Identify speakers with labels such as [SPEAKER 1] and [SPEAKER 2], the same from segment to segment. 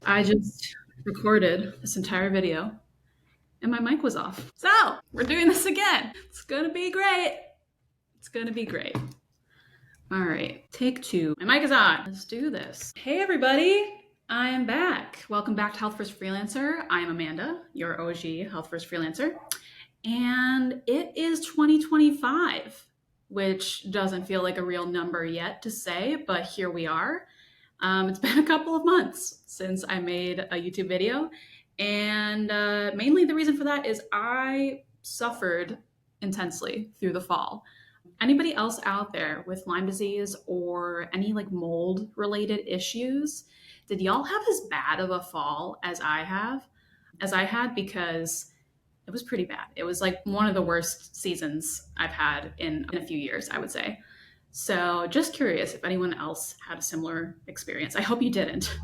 [SPEAKER 1] I just recorded this entire video and my mic was off. So we're doing this again. It's gonna be great. It's gonna be great. All right, take two. My mic is on. Let's do this. Hey everybody, I am back. Welcome back to Health First Freelancer. I am Amanda, your OG Health First Freelancer. And it is 2025, which doesn't feel like a real number yet to say, but here we are. It's been a couple of months since I made a YouTube video, and mainly the reason for that is I suffered intensely through the fall. Anybody else out there with Lyme disease or any like mold related issues? Did y'all have as bad of a fall as I had? Because it was pretty bad. It was like one of the worst seasons I've had in a few years, I would say. So just curious if anyone else had a similar experience. I hope you didn't,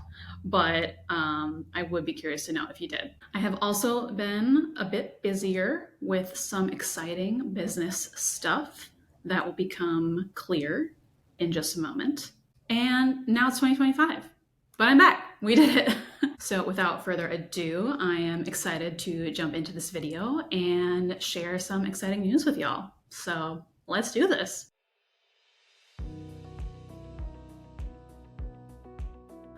[SPEAKER 1] but I would be curious to know if you did. I have also been a bit busier with some exciting business stuff that will become clear in just a moment. And now it's 2025, but I'm back. We did it. So without further ado, I am excited to jump into this video and share some exciting news with y'all. So let's do this.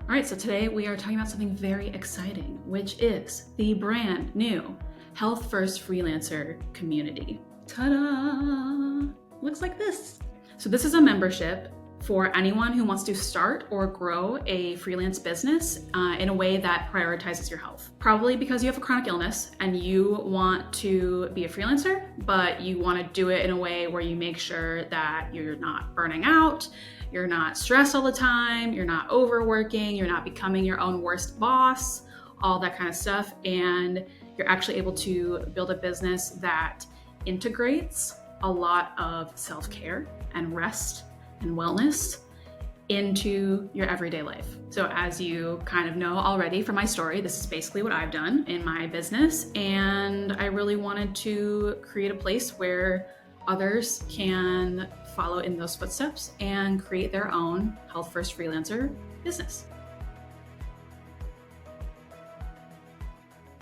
[SPEAKER 1] All right, so today we are talking about something very exciting, which is the brand new Health First Freelancer community. Ta-da! Looks like this. So this is a membership for anyone who wants to start or grow a freelance business in a way that prioritizes your health. Probably because you have a chronic illness and you want to be a freelancer, but you want to do it in a way where you make sure that you're not burning out, you're not stressed all the time, you're not overworking, you're not becoming your own worst boss, all that kind of stuff. And you're actually able to build a business that integrates a lot of self-care and rest and wellness into your everyday life. So as you kind of know already from my story, this is basically what I've done in my business. And I really wanted to create a place where others can follow in those footsteps and create their own Health First Freelancer business.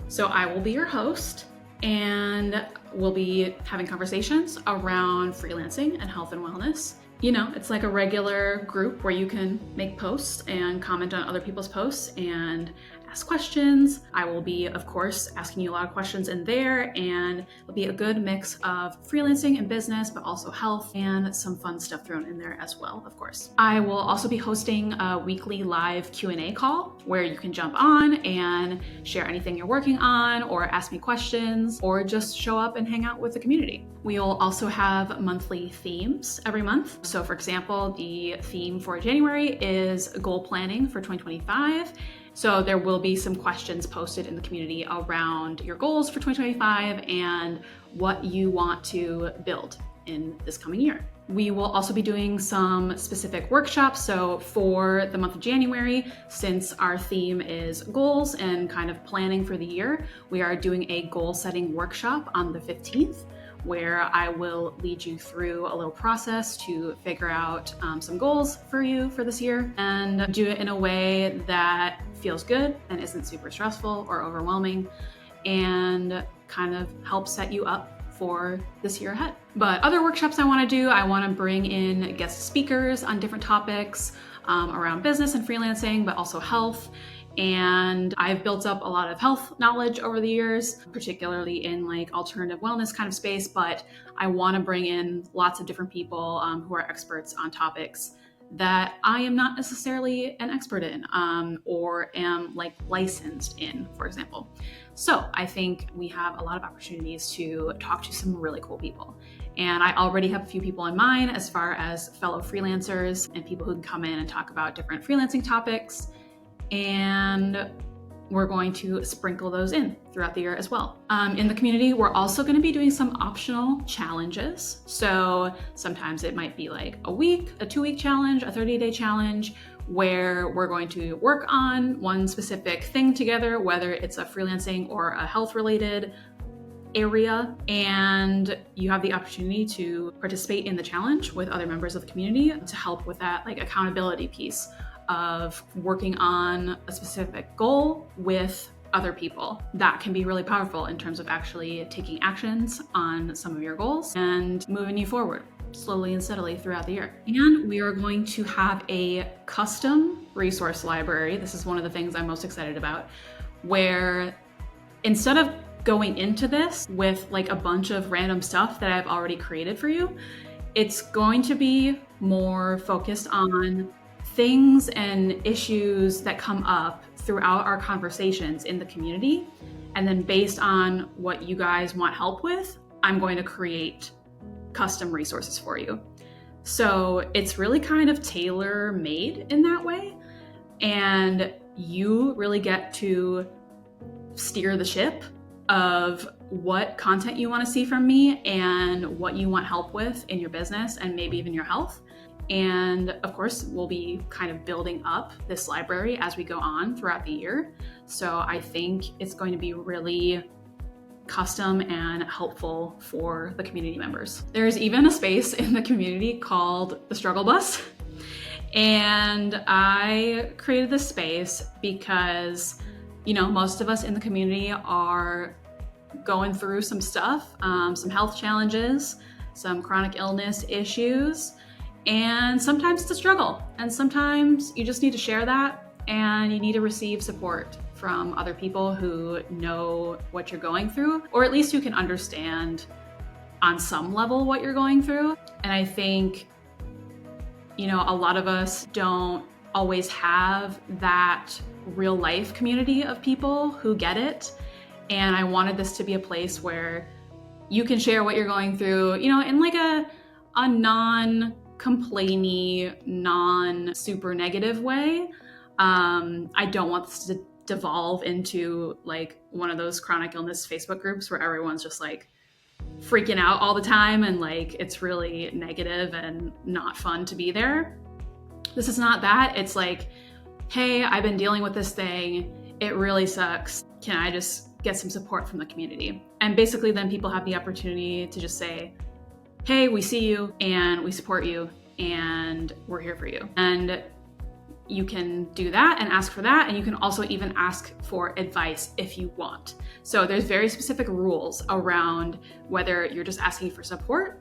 [SPEAKER 1] So I will be your host, and we'll be having conversations around freelancing and health and wellness. You know, it's like a regular group where you can make posts and comment on other people's posts and ask questions. I will be, of course, asking you a lot of questions in there, and it'll be a good mix of freelancing and business, but also health and some fun stuff thrown in there as well, of course. I will also be hosting a weekly live Q&A call where you can jump on and share anything you're working on or ask me questions or just show up and hang out with the community. We'll also have monthly themes every month. So for example, the theme for January is goal planning for 2025. So there will be some questions posted in the community around your goals for 2025 and what you want to build in this coming year. We will also be doing some specific workshops. So for the month of January, since our theme is goals and kind of planning for the year, we are doing a goal setting workshop on the 15th. Where I will lead you through a little process to figure out some goals for you for this year and do it in a way that feels good and isn't super stressful or overwhelming and kind of help set you up for this year ahead. But other workshops I want to do, I want to bring in guest speakers on different topics around business and freelancing, but also health. And I've built up a lot of health knowledge over the years, particularly in like alternative wellness kind of space, but I want to bring in lots of different people who are experts on topics that I am not necessarily an expert in or am like licensed in, for example. So I think we have a lot of opportunities to talk to some really cool people. And I already have a few people in mind as far as fellow freelancers and people who can come in and talk about different freelancing topics. And we're going to sprinkle those in throughout the year as well. In the community, we're also going to be doing some optional challenges. So sometimes it might be like a week, a 2-week challenge, a 30-day challenge, where we're going to work on one specific thing together, whether it's a freelancing or a health-related area, and you have the opportunity to participate in the challenge with other members of the community to help with that like accountability piece of working on a specific goal with other people. That can be really powerful in terms of actually taking actions on some of your goals and moving you forward slowly and steadily throughout the year. And we are going to have a custom resource library. This is one of the things I'm most excited about, where instead of going into this with like a bunch of random stuff that I've already created for you, it's going to be more focused on things and issues that come up throughout our conversations in the community. And then based on what you guys want help with, I'm going to create custom resources for you. So it's really kind of tailor-made in that way. And you really get to steer the ship of what content you want to see from me and what you want help with in your business and maybe even your health. And of course, we'll be kind of building up this library as we go on throughout the year. So I think it's going to be really custom and helpful for the community members. There's even a space in the community called the Struggle Bus. And I created this space because, you know, most of us in the community are going through some stuff, some health challenges, some chronic illness issues, and sometimes it's a struggle. And sometimes you just need to share that and you need to receive support from other people who know what you're going through, or at least who can understand on some level what you're going through. And I think, you know, a lot of us don't always have that real life community of people who get it. And I wanted this to be a place where you can share what you're going through, you know, in like a non-complainy, non-super negative way. I don't want this to devolve into like one of those chronic illness Facebook groups where everyone's just like freaking out all the time and like it's really negative and not fun to be there. This is not that. It's like, hey, I've been dealing with this thing. It really sucks. Can I just get some support from the community? And basically then people have the opportunity to just say, hey, we see you and we support you and we're here for you. And you can do that and ask for that. And you can also even ask for advice if you want. So there's very specific rules around whether you're just asking for support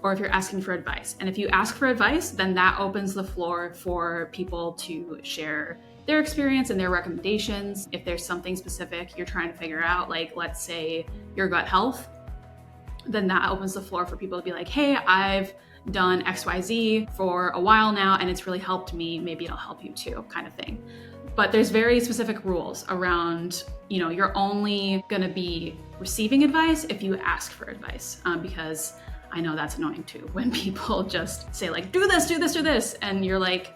[SPEAKER 1] or if you're asking for advice. And if you ask for advice, then that opens the floor for people to share their experience and their recommendations. If there's something specific you're trying to figure out, like let's say your gut health, then that opens the floor for people to be like, hey, I've done XYZ for a while now and it's really helped me, maybe it'll help you too, kind of thing. But there's very specific rules around, you know, you're only gonna be receiving advice if you ask for advice, because I know that's annoying too, when people just say like, do this, do this, do this, and you're like,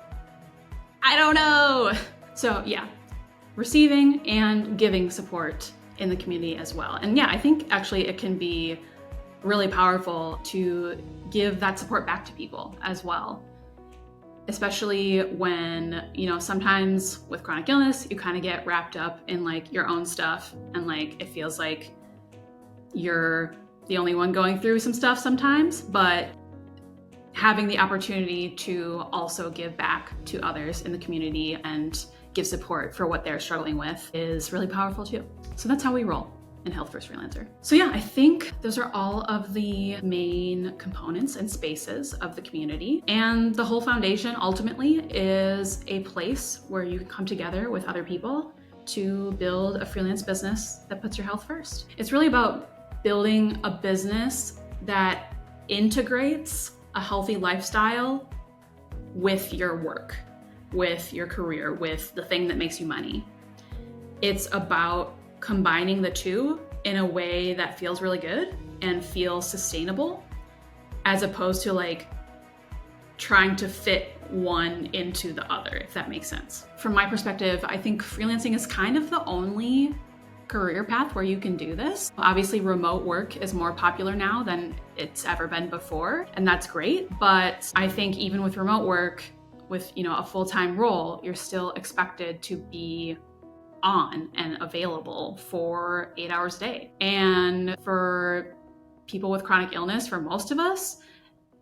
[SPEAKER 1] I don't know. So yeah, receiving and giving support in the community as well. And yeah, I think actually it can be really powerful to give that support back to people as well. Especially when, you know, sometimes with chronic illness, you kind of get wrapped up in like your own stuff and like it feels like you're the only one going through some stuff sometimes, but having the opportunity to also give back to others in the community and give support for what they're struggling with is really powerful too. So that's how we roll in Health First Freelancer. So yeah, I think those are all of the main components and spaces of the community. And the whole foundation ultimately is a place where you can come together with other people to build a freelance business that puts your health first. It's really about building a business that integrates a healthy lifestyle with your work, with your career, with the thing that makes you money. It's about combining the two in a way that feels really good and feels sustainable, as opposed to like trying to fit one into the other, if that makes sense. From my perspective, I think freelancing is kind of the only career path where you can do this. Obviously, remote work is more popular now than it's ever been before, and that's great. But I think even with remote work, with, you know, a full-time role, you're still expected to be on and available for 8 hours a day. And for people with chronic illness, for most of us,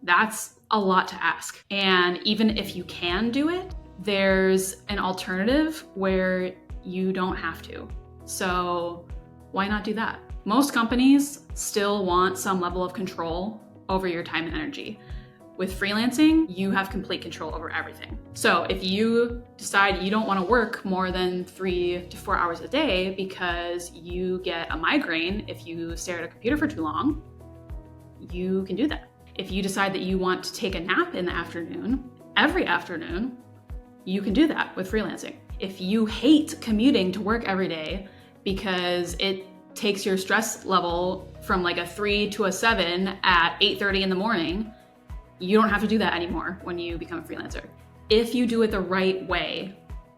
[SPEAKER 1] that's a lot to ask. And even if you can do it, there's an alternative where you don't have to. So why not do that? Most companies still want some level of control over your time and energy. With freelancing, you have complete control over everything. So if you decide you don't want to work more than 3 to 4 hours a day because you get a migraine if you stare at a computer for too long, you can do that. If you decide that you want to take a nap in the afternoon, every afternoon, you can do that with freelancing. If you hate commuting to work every day because it takes your stress level from like a 3 to a 7 at 8:30 in the morning, you don't have to do that anymore when you become a freelancer. If you do it the right way,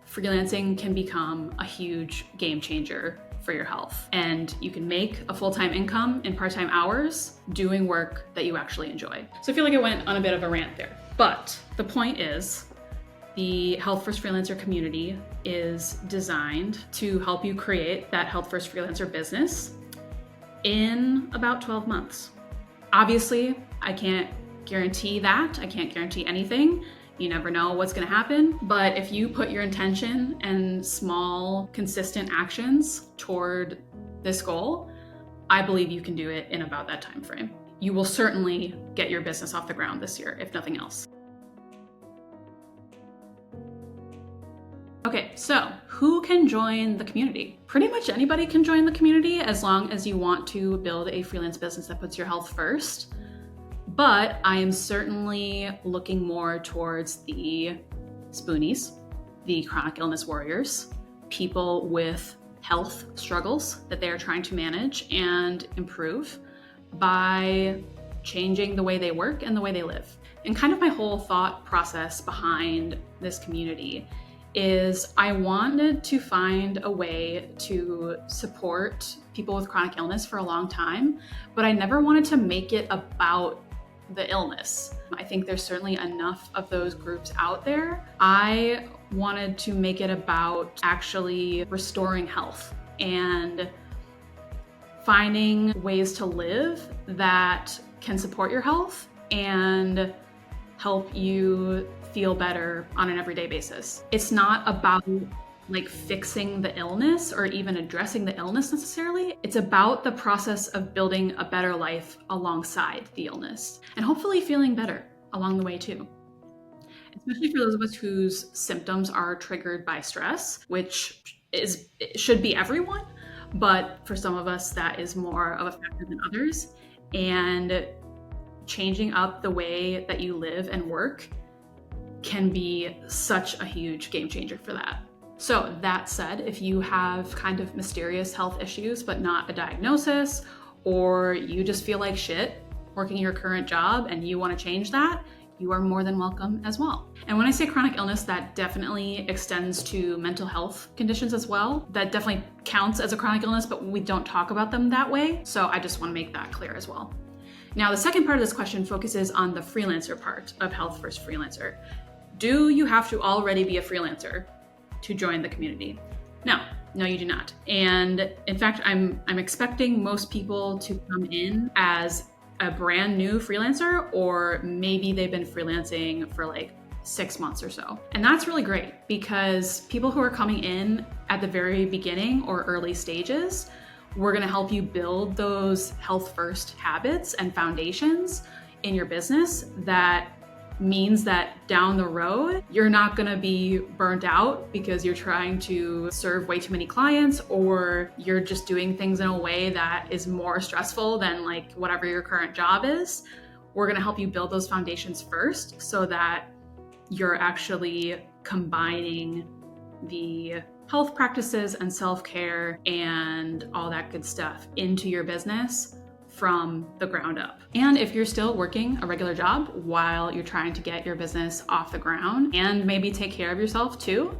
[SPEAKER 1] freelancing can become a huge game changer for your health. And you can make a full-time income in part-time hours doing work that you actually enjoy. So I feel like I went on a bit of a rant there. But the point is, the Health First Freelancer community is designed to help you create that Health First Freelancer business in about 12 months. Obviously, I can't guarantee that. I can't guarantee anything. You never know what's going to happen. But if you put your intention and small, consistent actions toward this goal, I believe you can do it in about that time frame. You will certainly get your business off the ground this year, if nothing else. Okay, so who can join the community? Pretty much anybody can join the community as long as you want to build a freelance business that puts your health first. But I am certainly looking more towards the spoonies, the chronic illness warriors, people with health struggles that they are trying to manage and improve by changing the way they work and the way they live. And kind of my whole thought process behind this community is I wanted to find a way to support people with chronic illness for a long time, but I never wanted to make it about the illness. I think there's certainly enough of those groups out there. I wanted to make it about actually restoring health and finding ways to live that can support your health and help you feel better on an everyday basis. It's not about like fixing the illness or even addressing the illness necessarily. It's about the process of building a better life alongside the illness and hopefully feeling better along the way too. Especially for those of us whose symptoms are triggered by stress, which should be everyone, but for some of us that is more of a factor than others. And changing up the way that you live and work can be such a huge game changer for that. So that said, if you have kind of mysterious health issues, but not a diagnosis, or you just feel like shit working your current job and you want to change that, you are more than welcome as well. And when I say chronic illness, that definitely extends to mental health conditions as well. That definitely counts as a chronic illness, but we don't talk about them that way. So I just want to make that clear as well. Now, the second part of this question focuses on the freelancer part of Health First Freelancer. Do you have to already be a freelancer to join the community? No, you do not. And in fact, I'm expecting most people to come in as a brand new freelancer, or maybe they've been freelancing for like 6 months or so. And that's really great because people who are coming in at the very beginning or early stages, we're going to help you build those health first habits and foundations in your business that means that down the road, you're not going to be burnt out because you're trying to serve way too many clients, or you're just doing things in a way that is more stressful than like whatever your current job is. We're going to help you build those foundations first so that you're actually combining the health practices and self-care and all that good stuff into your business from the ground up. And if you're still working a regular job while you're trying to get your business off the ground and maybe take care of yourself too,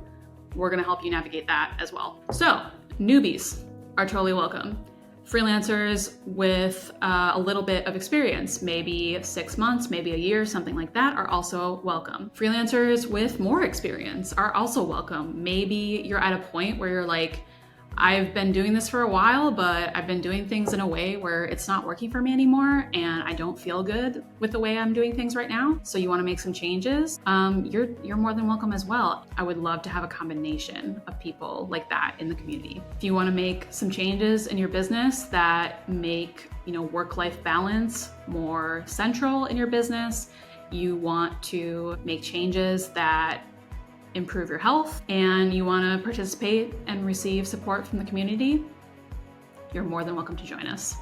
[SPEAKER 1] we're gonna help you navigate that as well. So newbies are totally welcome. Freelancers with a little bit of experience, maybe 6 months, maybe a year, something like that, are also welcome. Freelancers with more experience are also welcome. Maybe you're at a point where you're like, I've been doing this for a while, but I've been doing things in a way where it's not working for me anymore, and I don't feel good with the way I'm doing things right now. So you want to make some changes? You're more than welcome as well. I would love to have a combination of people like that in the community. If you want to make some changes in your business that make, work-life balance more central in your business, you want to make changes that improve your health, and you want to participate and receive support from the community, you're more than welcome to join us.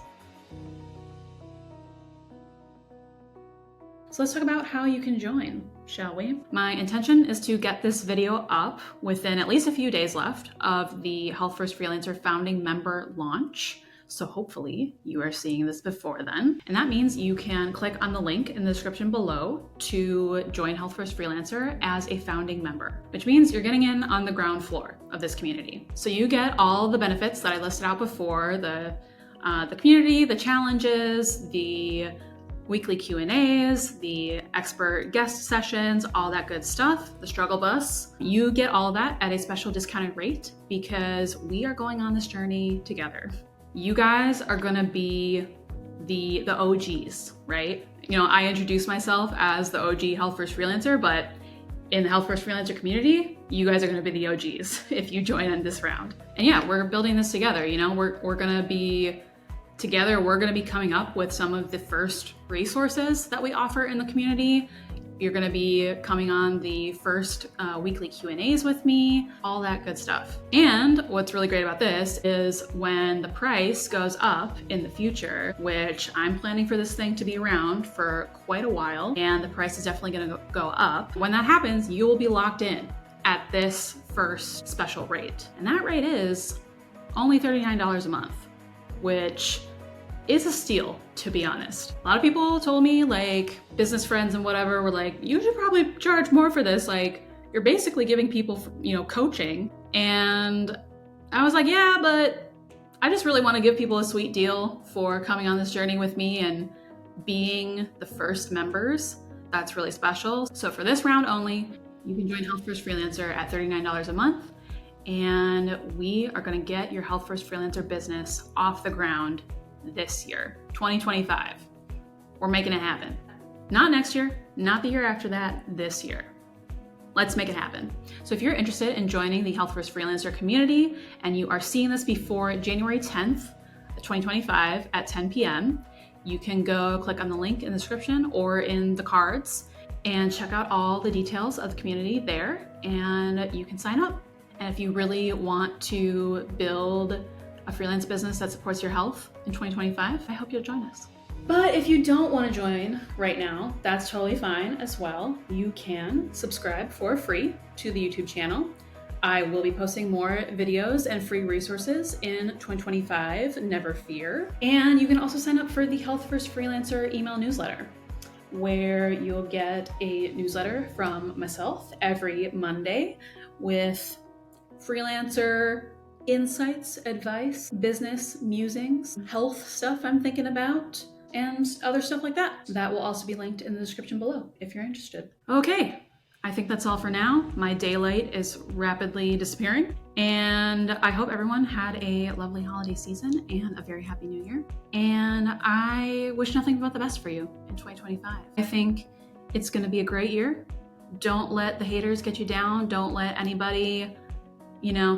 [SPEAKER 1] So let's talk about how you can join, shall we? My intention is to get this video up within at least a few days left of the Health First Freelancer founding member launch. So hopefully you are seeing this before then. And that means you can click on the link in the description below to join Health First Freelancer as a founding member, which means you're getting in on the ground floor of this community. So you get all the benefits that I listed out before, the community, the challenges, the weekly Q&As, the expert guest sessions, all that good stuff, the struggle bus. You get all of that at a special discounted rate because we are going on this journey together. You guys are gonna be the OGs, right? I introduce myself as the OG Health First Freelancer, but in the Health First Freelancer community, you guys are gonna be the OGs if you join in this round. And yeah, we're building this together. We're gonna be together. We're gonna be coming up with some of the first resources that we offer in the community. You're gonna be coming on the first weekly Q&As with me, all that good stuff. And what's really great about this is when the price goes up in the future, which I'm planning for this thing to be around for quite a while, and the price is definitely gonna go up. When that happens, you will be locked in at this first special rate. And that rate is only $39 a month, which is a steal, to be honest. A lot of people told me, like business friends and whatever, were like, you should probably charge more for this. Like, you're basically giving people, coaching. And I was like, yeah, but I just really want to give people a sweet deal for coming on this journey with me and being the first members. That's really special. So for this round only, you can join Health First Freelancer at $39 a month. And we are going to get your Health First Freelancer business off the ground this year, 2025. We're making it happen. Not next year, not the year after that, this year. Let's make it happen. So if you're interested in joining the Health First Freelancer community and you are seeing this before January 10th, 2025 at 10 p.m., you can go click on the link in the description or in the cards and check out all the details of the community there, and you can sign up. And if you really want to build a freelance business that supports your health in 2025, I hope you'll join us. But if you don't want to join right now, that's totally fine as well. You can subscribe for free to the YouTube channel. I will be posting more videos and free resources in 2025, never fear. And you can also sign up for the Health First Freelancer email newsletter, where you'll get a newsletter from myself every Monday with freelancer insights, advice, business musings, health stuff I'm thinking about, and other stuff like that. That will also be linked in the description below if you're interested. Okay, I think that's all for now. My daylight is rapidly disappearing, and I hope everyone had a lovely holiday season and a very happy new year. And I wish nothing but the best for you in 2025. I think it's gonna be a great year. Don't let the haters get you down. Don't let anybody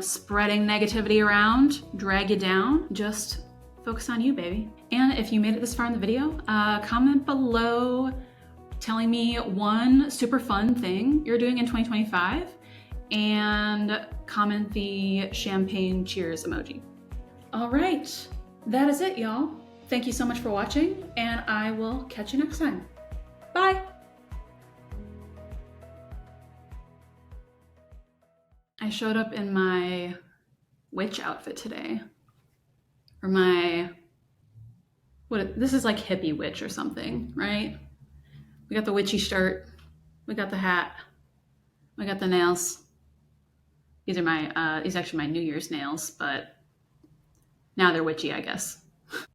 [SPEAKER 1] spreading negativity around, drag you down. Just focus on you, baby. And if you made it this far in the video, comment below telling me one super fun thing you're doing in 2025 and comment the champagne cheers emoji. All right, that is it, y'all. Thank you so much for watching, and I will catch you next time. Bye. I showed up in my witch outfit today. Or this is like hippie witch or something, right? We got the witchy shirt, we got the hat, we got the nails. These are actually my New Year's nails, but now they're witchy, I guess.